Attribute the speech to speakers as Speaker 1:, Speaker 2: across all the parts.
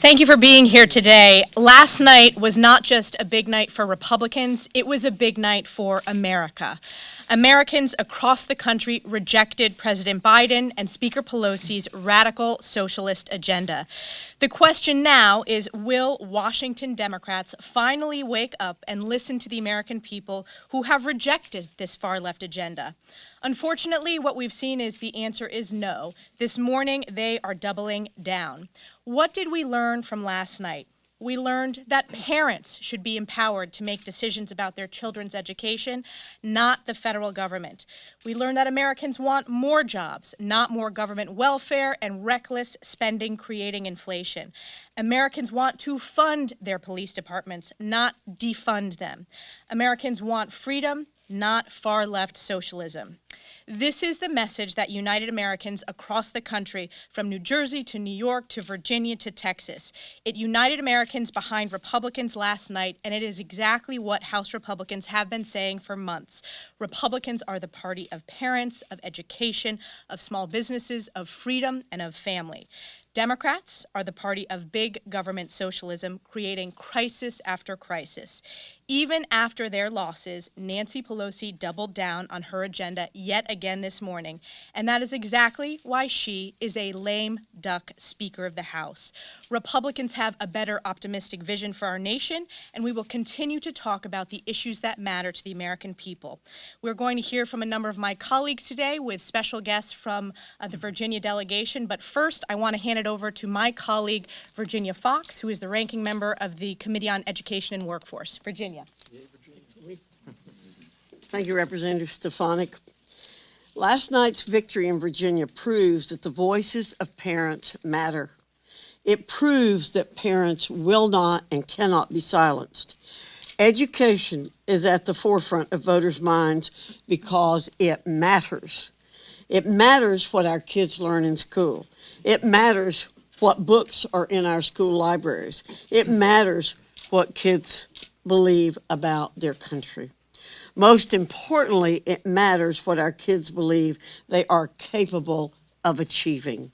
Speaker 1: Thank you for being here today. Last night was not just a big night for Republicans, it was a big night for America. Americans across the country rejected President Biden and Speaker Pelosi's radical socialist agenda. The question now is, will Washington Democrats finally wake up and listen to the American people who have rejected this far-left agenda? Unfortunately, what we've seen is the answer is no. This morning, they are doubling down. What did we learn from last night? We learned that parents should be empowered to make decisions about their children's education, not the federal government. We learned that Americans want more jobs, not more government welfare and reckless spending creating inflation. Americans want to fund their police departments, not defund them. Americans want freedom, not far-left socialism. This is the message that united Americans across the country, from New Jersey to New York to Virginia to Texas. It united Americans behind Republicans last night, and it is exactly what House Republicans have been saying for months. Republicans are the party of parents, of education, of small businesses, of freedom, and of family. Democrats are the party of big government socialism, creating crisis after crisis. Even after their losses, Nancy Pelosi doubled down on her agenda yet again this morning, and that is exactly why she is a lame duck Speaker of the House. Republicans have a better optimistic vision for our nation, and we will continue to talk about the issues that matter to the American people. We're going to hear from a number of my colleagues today with special guests from the Virginia delegation, but first I want to hand it over to my colleague, Virginia Fox, who is the ranking member of the Committee on Education and Workforce. Virginia.
Speaker 2: Thank you, Representative Stefanik. Last night's victory in Virginia proves that the voices of parents matter. It proves that parents will not and cannot be silenced. Education is at the forefront of voters' minds because it matters. It matters what our kids learn in school. It matters what books are in our school libraries. It matters what kids believe about their country. Most importantly, it matters what our kids believe they are capable of achieving.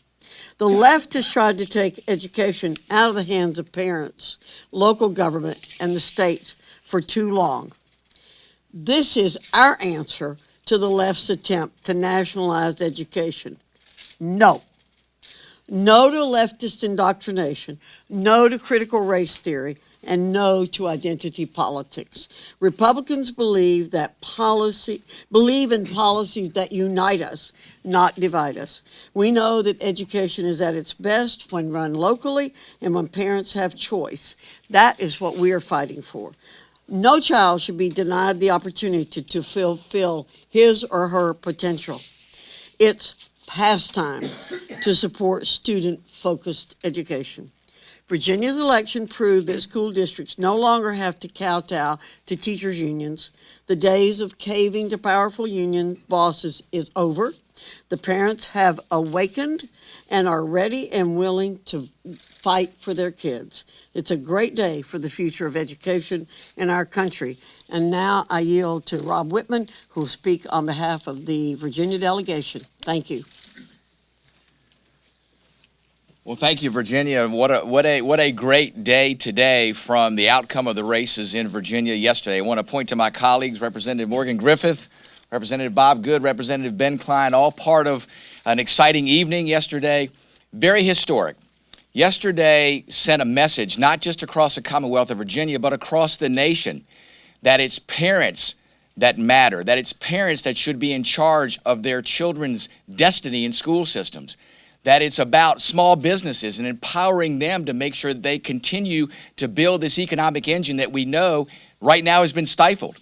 Speaker 2: The left has tried to take education out of the hands of parents, local government, and the states for too long. This is our answer to the left's attempt to nationalize education. No. No to leftist indoctrination, no to critical race theory, and no to identity politics. Republicans believe in policies that unite us, not divide us. We know that education is at its best when run locally and when parents have choice. That is what we are fighting for. No child should be denied the opportunity to fulfill his or her potential. It's past time to support student-focused education. Virginia's election proved that school districts no longer have to kowtow to teachers' unions. The days of caving to powerful union bosses is over. The parents have awakened and are ready and willing to fight for their kids. It's a great day for the future of education in our country. And now I yield to Rob Whitman, who will speak on behalf of the Virginia delegation. Thank you.
Speaker 3: Well, thank you, Virginia. What a great day today from the outcome of the races in Virginia yesterday. I want to point to my colleagues, Representative Morgan Griffith, Representative Bob Good, Representative Ben Klein, all part of an exciting evening yesterday. Very historic. Yesterday sent a message, not just across the Commonwealth of Virginia, but across the nation, that it's parents that matter, that it's parents that should be in charge of their children's destiny in school systems, that it's about small businesses and empowering them to make sure that they continue to build this economic engine that we know right now has been stifled.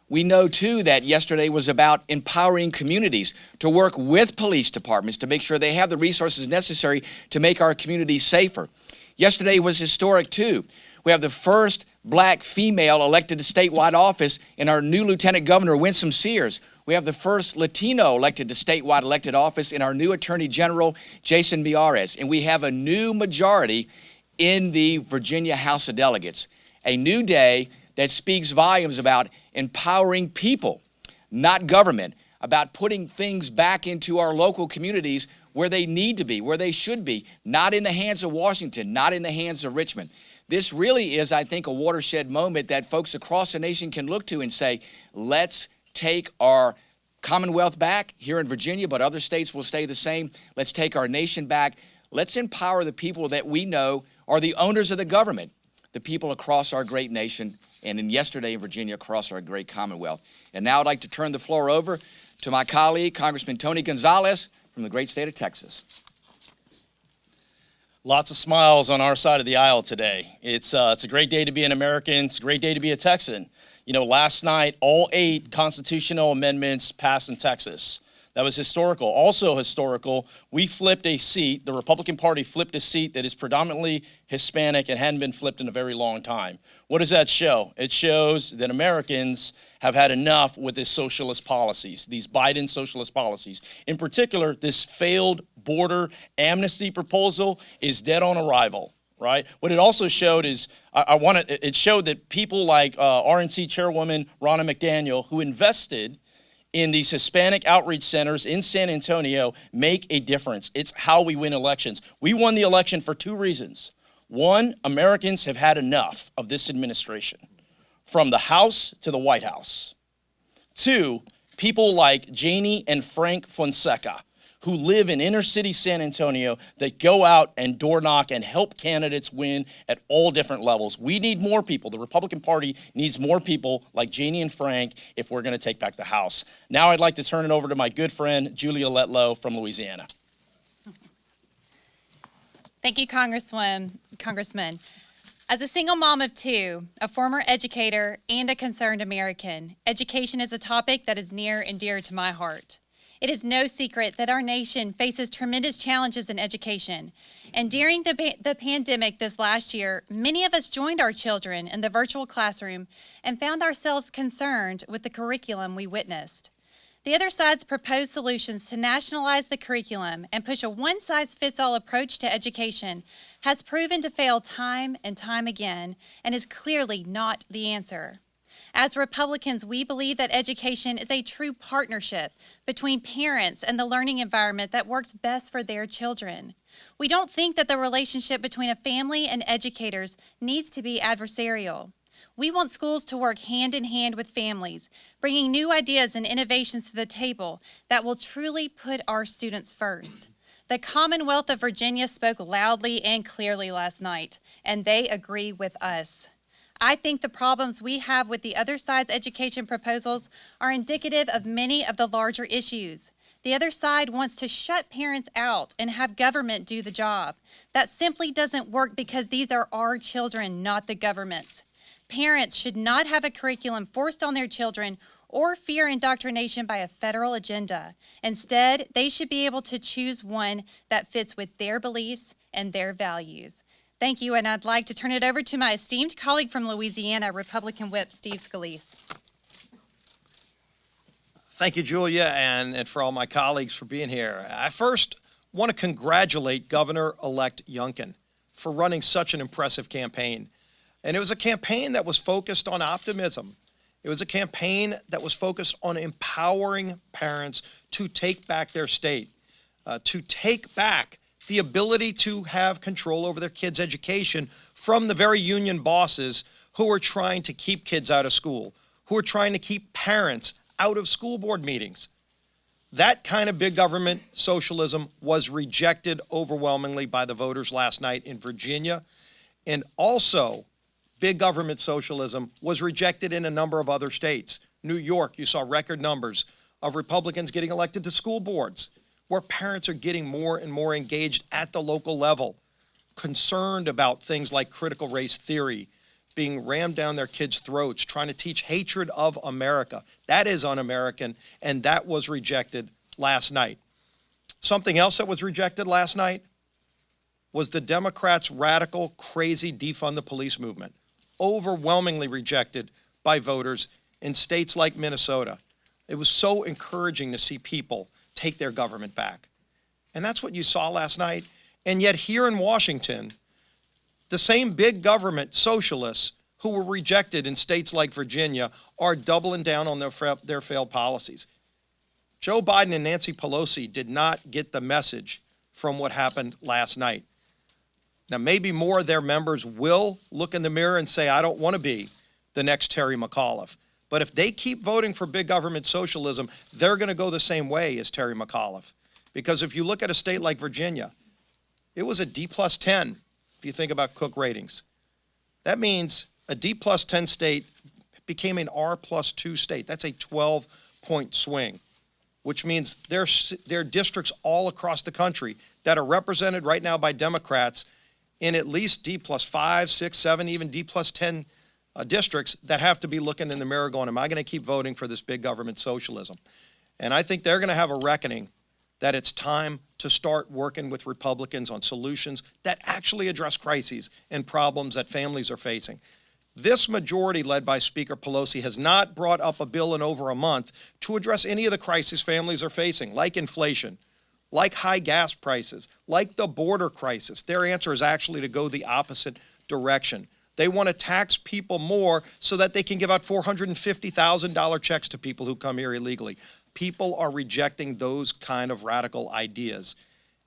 Speaker 3: We know, too, that yesterday was about empowering communities to work with police departments to make sure they have the resources necessary to make our communities safer. Yesterday was historic, too. We have the first black female elected to statewide office in our new Lieutenant Governor, Winsome Sears. We have the first Latino elected to statewide elected office in our new Attorney General, Jason Miyares. And we have a new majority in the Virginia House of Delegates. A new day that speaks volumes about empowering people, not government, about putting things back into our local communities where they need to be, where they should be, not in the hands of Washington, not in the hands of Richmond. This really is, I think, a watershed moment that folks across the nation can look to and say, let's take our Commonwealth back here in Virginia, but other states will stay the same. Let's take our nation back. Let's empower the people that we know are the owners of the government, the people across our great nation, and yesterday in Virginia, across our great Commonwealth. And now I'd like to turn the floor over to my colleague, Congressman Tony Gonzalez from the great state of Texas.
Speaker 4: Lots of smiles on our side of the aisle today. It's a great day to be an American. It's a great day to be a Texan. You know, last night, all 8 constitutional amendments passed in Texas. That was historical. Also historical, we flipped a seat, the Republican Party flipped a seat that is predominantly Hispanic and hadn't been flipped in a very long time. What does that show? It shows that Americans have had enough with these socialist policies, these Biden socialist policies. In particular, this failed border amnesty proposal is dead on arrival, right? What it also showed is, it showed that people like RNC Chairwoman Ronna McDaniel, who invested in these Hispanic outreach centers in San Antonio, make a difference. It's how we win elections. We won the election for 2 reasons. One, Americans have had enough of this administration, from the House to the White House. 2, people like Janie and Frank Fonseca, who live in inner city San Antonio, that go out and door knock and help candidates win at all different levels. We need more people. The Republican Party needs more people like Janie and Frank if we're going to take back the House. Now I'd like to turn it over to my good friend, Julia Letlow from Louisiana.
Speaker 5: Thank you, Congressman. As a single mom of 2, a former educator, and a concerned American, education is a topic that is near and dear to my heart. It is no secret that our nation faces tremendous challenges in education. And during the pandemic this last year, many of us joined our children in the virtual classroom and found ourselves concerned with the curriculum we witnessed. The other side's proposed solutions to nationalize the curriculum and push a one-size-fits-all approach to education has proven to fail time and time again and is clearly not the answer. As Republicans, we believe that education is a true partnership between parents and the learning environment that works best for their children. We don't think that the relationship between a family and educators needs to be adversarial. We want schools to work hand in hand with families, bringing new ideas and innovations to the table that will truly put our students first. The Commonwealth of Virginia spoke loudly and clearly last night, and they agree with us. I think the problems we have with the other side's education proposals are indicative of many of the larger issues. The other side wants to shut parents out and have government do the job. That simply doesn't work because these are our children, not the government's. Parents should not have a curriculum forced on their children or fear indoctrination by a federal agenda. Instead, they should be able to choose one that fits with their beliefs and their values. Thank you, and I'd like to turn it over to my esteemed colleague from Louisiana, Republican Whip Steve Scalise.
Speaker 6: Thank you, Julia, and for all my colleagues for being here. I first want to congratulate Governor-elect Youngkin for running such an impressive campaign. And it was a campaign that was focused on optimism. It was a campaign that was focused on empowering parents to take back their state, to take back the ability to have control over their kids' education from the very union bosses who are trying to keep kids out of school, who are trying to keep parents out of school board meetings. That kind of big government socialism was rejected overwhelmingly by the voters last night in Virginia. And also, big government socialism was rejected in a number of other states. New York, you saw record numbers of Republicans getting elected to school boards, where parents are getting more and more engaged at the local level, concerned about things like critical race theory being rammed down their kids' throats, trying to teach hatred of America. That is un-American, and that was rejected last night. Something else that was rejected last night was the Democrats' radical, crazy defund the police movement, overwhelmingly rejected by voters in states like Minnesota. It was so encouraging to see people take their government back. And that's what you saw last night. And yet here in Washington, the same big government socialists who were rejected in states like Virginia are doubling down on their failed policies. Joe Biden and Nancy Pelosi did not get the message from what happened last night. Now, maybe more of their members will look in the mirror and say, I don't want to be the next Terry McAuliffe. But if they keep voting for big government socialism, they're going to go the same way as Terry McAuliffe. Because if you look at a state like Virginia, it was a D+10 if you think about Cook ratings. That means a D+10 state became an R+2 state. That's a 12-point swing, which means there are districts all across the country that are represented right now by Democrats in at least D+5, 6, 7, even D+10 districts that have to be looking in the mirror going, am I going to keep voting for this big government socialism? And I think they're going to have a reckoning that it's time to start working with Republicans on solutions that actually address crises and problems that families are facing. This majority, led by Speaker Pelosi, has not brought up a bill in over a month to address any of the crises families are facing, like inflation, like high gas prices, like the border crisis. Their answer is actually to go the opposite direction. They want to tax people more so that they can give out $450,000 checks to people who come here illegally. People are rejecting those kind of radical ideas.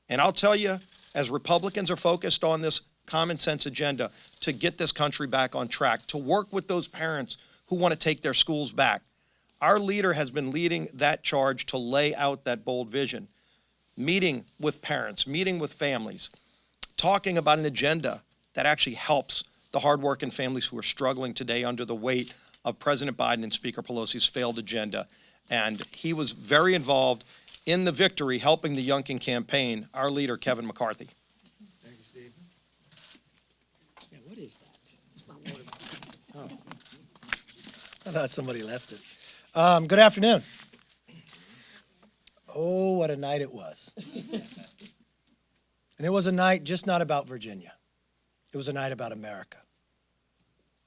Speaker 6: And I'll tell you, as Republicans are focused on this common sense agenda to get this country back on track, to work with those parents who want to take their schools back, our leader has been leading that charge to lay out that bold vision, meeting with parents, meeting with families, talking about an agenda that actually helps the hardworking families who are struggling today under the weight of President Biden and Speaker Pelosi's failed agenda. And he was very involved in the victory, helping the Youngkin campaign, our leader, Kevin McCarthy.
Speaker 7: Thank you, Steve.
Speaker 2: Yeah, what is that? It's my water bottle.
Speaker 7: I thought somebody left it. Good afternoon. Oh, what a night it was. And it was a night just not about Virginia. It was a night about America.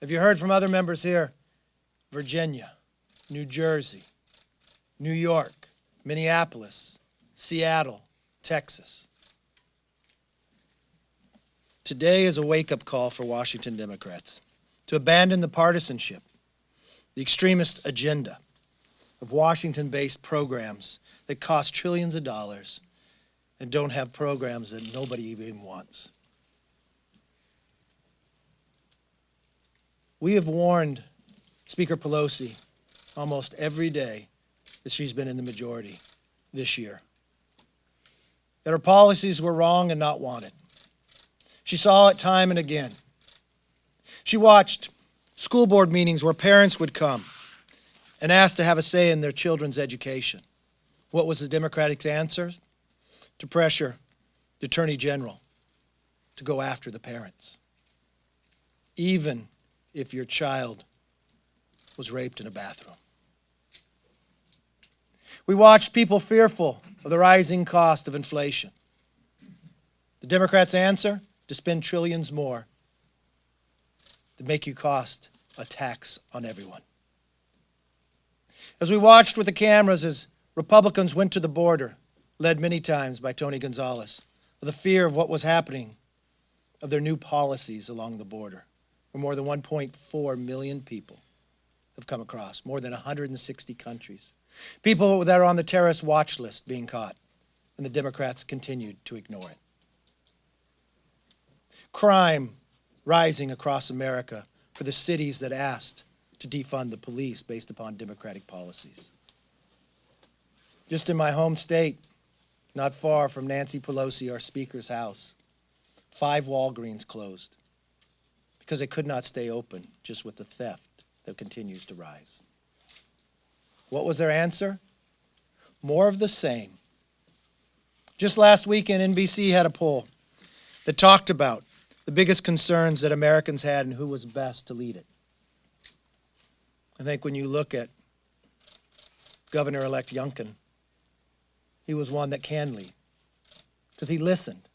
Speaker 7: Have you heard from other members here? Virginia, New Jersey, New York, Minneapolis, Seattle, Texas. Today is a wake-up call for Washington Democrats to abandon the partisanship, the extremist agenda of Washington-based programs that cost trillions of dollars and don't have programs that nobody even wants. We have warned Speaker Pelosi almost every day that she's been in the majority this year, that her policies were wrong and not wanted. She saw it time and again. She watched school board meetings where parents would come and ask to have a say in their children's education. What was the Democratic answer? To pressure the Attorney General to go after the parents, even if your child was raped in a bathroom. We watched people fearful of the rising cost of inflation. The Democrats' answer? To spend trillions more to make you cost a tax on everyone. As we watched with the cameras as Republicans went to the border, led many times by Tony Gonzalez, with the fear of what was happening, of their new policies along the border, where more than 1.4 million people have come across, more than 160 countries. People that are on the terrorist watch list being caught, and the Democrats continued to ignore it. Crime rising across America for the cities that asked to defund the police based upon Democratic policies. Just in my home state, not far from Nancy Pelosi, our Speaker's house, 5 Walgreens closed because they could not stay open just with the theft that continues to rise. What was their answer? More of the same. Just last weekend, NBC had a poll that talked about the biggest concerns that Americans had and who was best to lead it. I think when you look at Governor-elect Youngkin, he was one that can lead because he listened.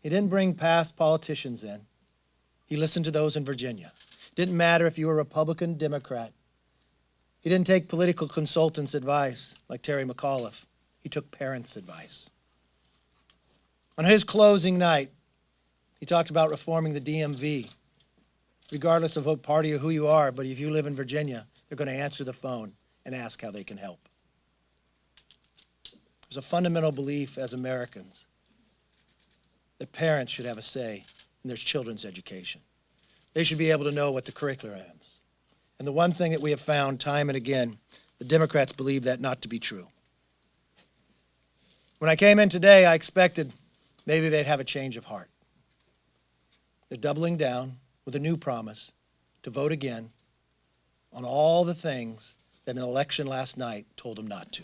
Speaker 7: He didn't bring past politicians in. He listened to those in Virginia. Didn't matter if you were Republican, Democrat. He didn't take political consultants' advice like Terry McAuliffe. He took parents' advice. On his closing night, he talked about reforming the DMV, regardless of what party or who you are, but if you live in Virginia, they're going to answer the phone and ask how they can help. There's a fundamental belief as Americans that parents should have a say in their children's education. They should be able to know what the curriculum is. And the one thing that we have found time and again, the Democrats believe that not to be true. When I came in today, I expected maybe they'd have a change of heart. They're doubling down with a new promise to vote again on all the things that an election last night told them not to.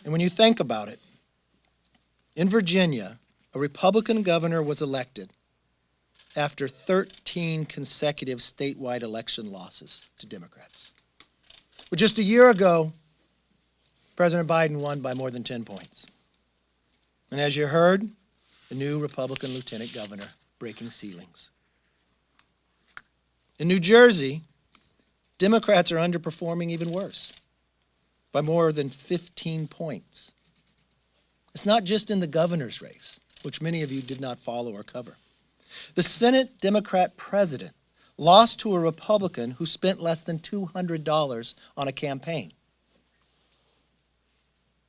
Speaker 7: And when you think about it, in Virginia, a Republican governor was elected after 13 consecutive statewide election losses to Democrats. But just a year ago, President Biden won by more than 10 points. And as you heard, the new Republican lieutenant governor breaking ceilings. In New Jersey, Democrats are underperforming even worse, by more than 15 points. It's not just in the governor's race, which many of you did not follow or cover. The Senate Democrat president lost to a Republican who spent less than $200 on a campaign.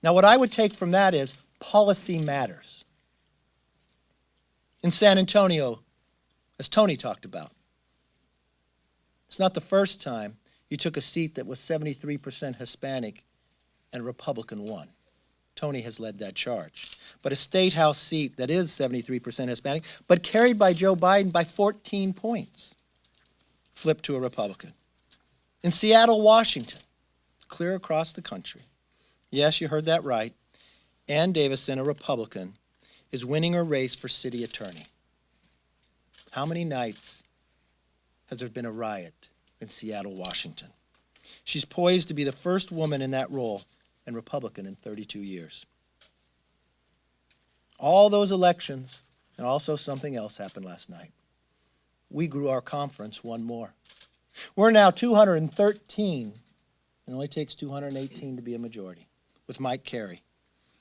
Speaker 7: Now, what I would take from that is policy matters. In San Antonio, as Tony talked about, it's not the first time you took a seat that was 73% Hispanic and a Republican won. Tony has led that charge. But a state house seat that is 73% Hispanic, but carried by Joe Biden by 14 points, flipped to a Republican. In Seattle, Washington, clear across the country, yes, you heard that right, Ann Davison, a Republican, is winning a race for city attorney. How many nights has there been a riot in Seattle, Washington? She's poised to be the first woman in that role and Republican in 32 years. All those elections, and also something else happened last night. We grew our conference one more. We're now 213. It only takes 218 to be a majority, with Mike Carey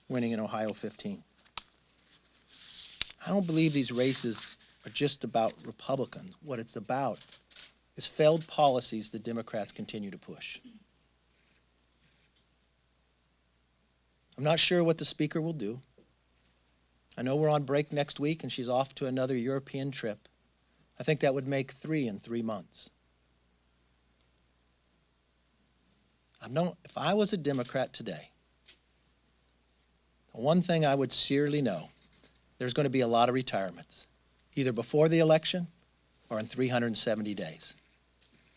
Speaker 7: winning in Ohio 15. I don't believe these races are just about Republicans. What it's about is failed policies the Democrats continue to push. I'm not sure what the speaker will do. I know we're on break next week and she's off to another European trip. I think that would make 3 in 3 months. If I was a Democrat today, the one thing I would sincerely know, there's going to be a lot of retirements, either before the election or in 370 days.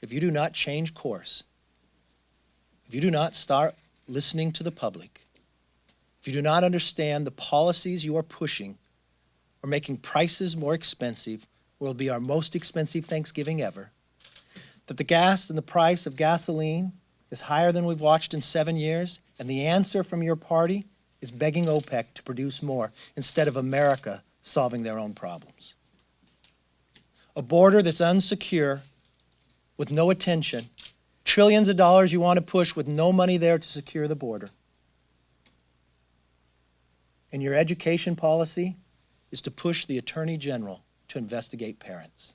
Speaker 7: If you do not change course, if you do not start listening to the public, if you do not understand the policies you are pushing or making prices more expensive, will be our most expensive Thanksgiving ever, that the gas and the price of gasoline is higher than we've watched in 7 years, and the answer from your party is begging OPEC to produce more instead of America solving their own problems. A border that's unsecure, with no attention, trillions of dollars you want to push with no money there to secure the border. And your education policy is to push the Attorney General to investigate parents.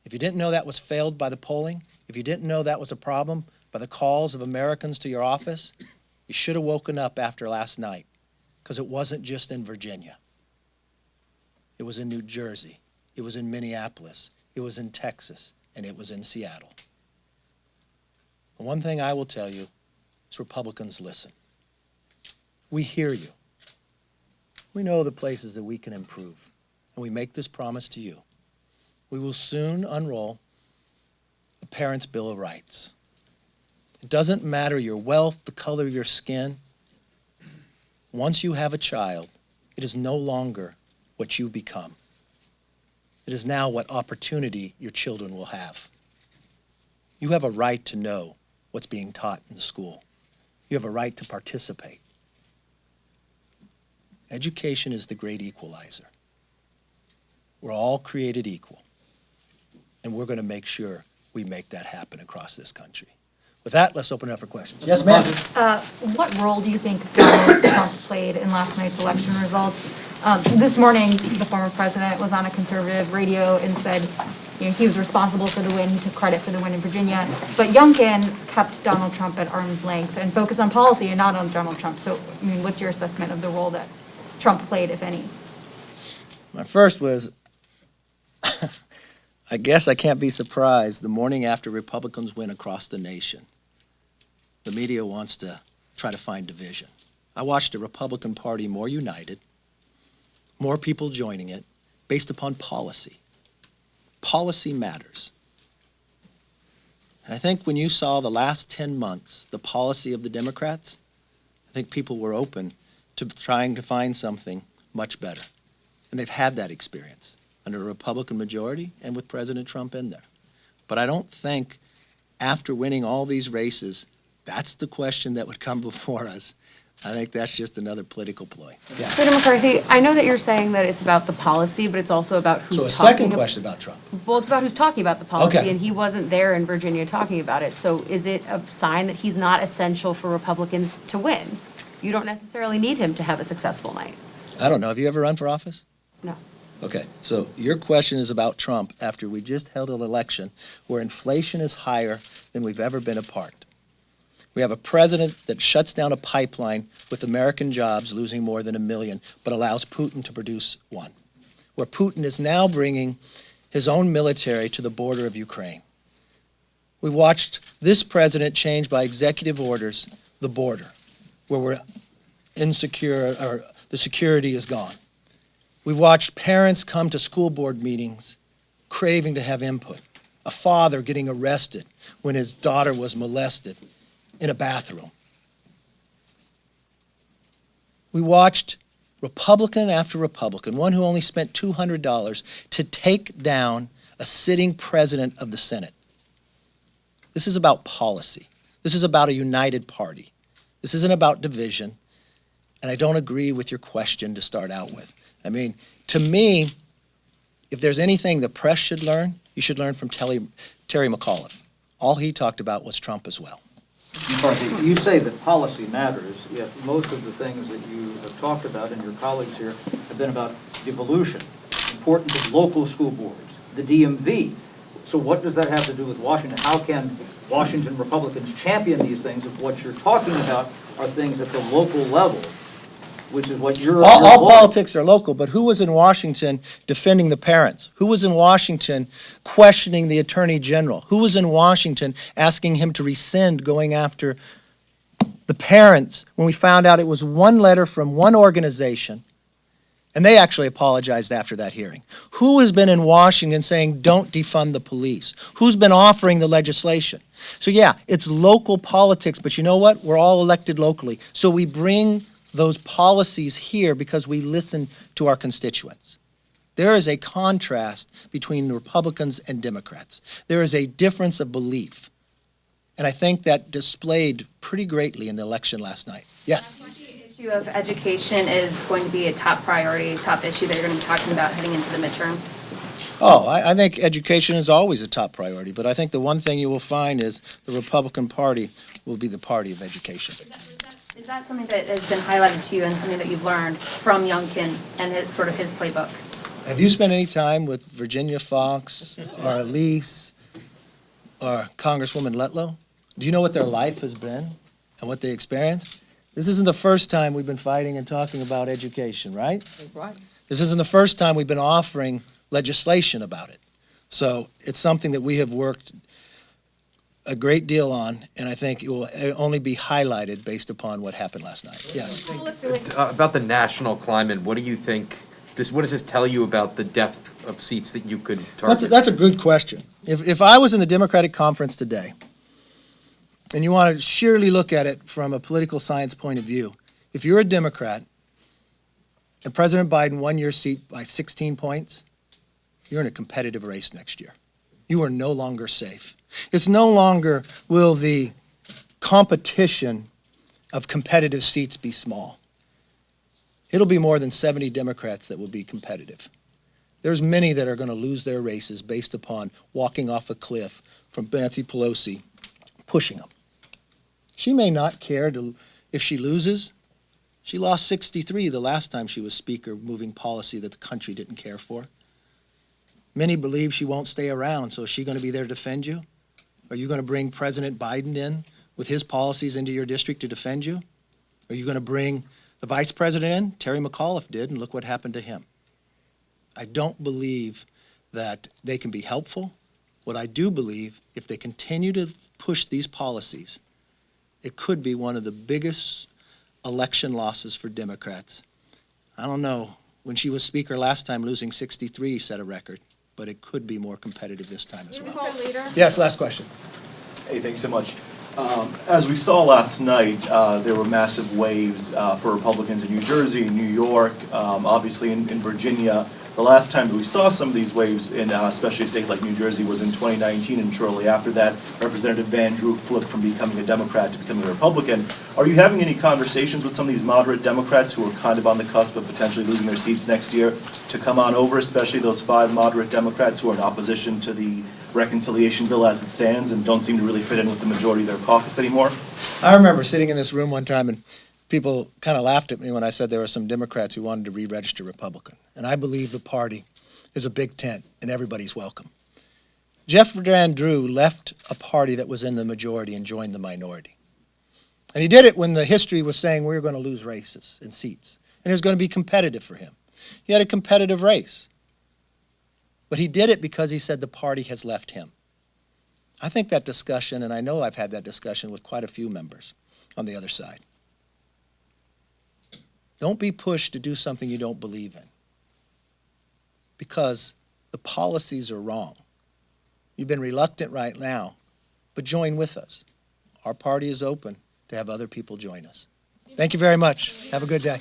Speaker 7: If you didn't know that was failed by the polling, if you didn't know that was a problem by the calls of Americans to your office, you should have woken up after last night, because it wasn't just in Virginia. It was in New Jersey, it was in Minneapolis, it was in Texas, and it was in Seattle. The one thing I will tell you is Republicans listen. We hear you. We know the places that we can improve, and we make this promise to you. We will soon unroll the Parents' Bill of Rights. It doesn't matter your wealth, the color of your skin. Once you have a child, it is no longer what you become. It is now what opportunity your children will have. You have a right to know what's being taught in the school. You have a right to participate. Education is the great equalizer. We're all created equal, and we're going to make sure we make that happen across this country. With that, let's open it up for questions. Yes, ma'am.
Speaker 8: What role do you think Donald Trump played in last night's election results? This morning, the former president was on a conservative radio and said, he was responsible for the win. He took credit for the win in Virginia. But Youngkin kept Donald Trump at arm's length and focused on policy and not on Donald Trump. So, what's your assessment of the role that Trump played, if any?
Speaker 7: My first was, I guess I can't be surprised the morning after Republicans win across the nation, the media wants to try to find division. I watched a Republican Party more united, more people joining it, based upon policy. Policy matters. And I think when you saw the last 10 months, the policy of the Democrats, I think people were open to trying to find something much better. And they've had that experience under a Republican majority and with President Trump in there. But I don't think after winning all these races, that's the question that would come before us. I think that's just another political ploy. Yeah.
Speaker 9: Senator McCarthy, I know that you're saying that it's about the policy, but it's also about who's
Speaker 7: So a
Speaker 9: talking.
Speaker 7: second question about Trump.
Speaker 9: Well, it's about who's talking about the policy,
Speaker 7: Okay.
Speaker 9: and he wasn't there in Virginia talking about it. So is it a sign that he's not essential for Republicans to win? You don't necessarily need him to have a successful night.
Speaker 7: I don't know. Have you ever run for office?
Speaker 9: No.
Speaker 7: Okay, so your question is about Trump after we just held an election where inflation is higher than we've ever been apart. We have a president that shuts down a pipeline with American jobs losing more than 1 million, but allows Putin to produce 1. Where Putin is now bringing his own military to the border of Ukraine. We watched this president change by executive orders the border, where we're insecure, or the security is gone. We've watched parents come to school board meetings craving to have input. A father getting arrested when his daughter was molested in a bathroom. We watched Republican after Republican, one who only spent $200 to take down a sitting president of the Senate. This is about policy. This is about a united party. This isn't about division. And I don't agree with your question to start out with. I mean, to me, if there's anything the press should learn, you should learn from Terry McAuliffe. All he talked about was Trump as well.
Speaker 10: McCarthy, you say that policy matters, yet most of the things that you have talked about and your colleagues here have been about devolution, importance of local school boards, the DMV. So what does that have to do with Washington? How can Washington Republicans champion these things if what you're talking about are things at the local level, which is what you're...
Speaker 7: All politics are local, but who was in Washington defending the parents? Who was in Washington questioning the Attorney General? Who was in Washington asking him to rescind going after the parents when we found out it was one letter from one organization, and they actually apologized after that hearing? Who has been in Washington saying, don't defund the police? Who's been offering the legislation? So yeah, it's local politics, but you know what? We're all elected locally. So we bring those policies here because we listen to our constituents. There is a contrast between Republicans and Democrats. There is a difference of belief. And I think that displayed pretty greatly in the election last night. Yes?
Speaker 11: The issue of education is going to be a top priority, top issue that you're going to be talking about heading into the midterms?
Speaker 7: Oh, I think education is always a top priority, but I think the one thing you will find is the Republican Party will be the party of education.
Speaker 11: Is that something that has been highlighted to you and something that you've learned from Youngkin and sort of his playbook?
Speaker 7: Have you spent any time with Virginia Fox or Elise or Congresswoman Letlow? Do you know what their life has been and what they experienced? This isn't the first time we've been fighting and talking about education, right?
Speaker 2: Right.
Speaker 7: This isn't the first time we've been offering legislation about it. So it's something that we have worked a great deal on, and I think it will only be highlighted based upon what happened last night. Yes.
Speaker 12: About the national climate, what do you think, what does this tell you about the depth of seats that you could target?
Speaker 7: That's a good question. If I was in the Democratic conference today, and you want to sheerly look at it from a political science point of view, if you're a Democrat and President Biden won your seat by 16 points, you're in a competitive race next year. You are no longer safe. It's no longer will the competition of competitive seats be small. It'll be more than 70 Democrats that will be competitive. There's many that are going to lose their races based upon walking off a cliff from Nancy Pelosi pushing them. She may not care if she loses. She lost 63 the last time she was Speaker, moving policy that the country didn't care for. Many believe she won't stay around, so is she going to be there to defend you? Are you going to bring President Biden in with his policies into your district to defend you? Are you going to bring the vice president in? Terry McAuliffe did, and look what happened to him. I don't believe that they can be helpful. What I do believe, if they continue to push these policies, it could be one of the biggest election losses for Democrats. I don't know. When she was Speaker last time, losing 63 set a record, but it could be more competitive this time as well. Yes, last question.
Speaker 13: Hey, thanks so much. As we saw last night, there were massive waves for Republicans in New Jersey, New York, obviously in Virginia. The last time that we saw some of these waves, in especially a state like New Jersey, was in 2019, and shortly after that, Representative Van Drew flipped from becoming a Democrat to becoming a Republican. Are you having any conversations with some of these moderate Democrats who are kind of on the cusp of potentially losing their seats next year to come on over, especially those 5 moderate Democrats who are in opposition to the reconciliation bill as it stands and don't seem to really fit in with the majority of their caucus anymore?
Speaker 7: I remember sitting in this room one time and people kind of laughed at me when I said there were some Democrats who wanted to re-register Republican. And I believe the party is a big tent and everybody's welcome. Jeff Van Drew left a party that was in the majority and joined the minority. And he did it when the history was saying we were going to lose races and seats. And it was going to be competitive for him. He had a competitive race. But he did it because he said the party has left him. I think that discussion, and I know I've had that discussion with quite a few members on the other side. Don't be pushed to do something you don't believe in, because the policies are wrong. You've been reluctant right now, but join with us. Our party is open to have other people join us. Thank you very much. Have a good day.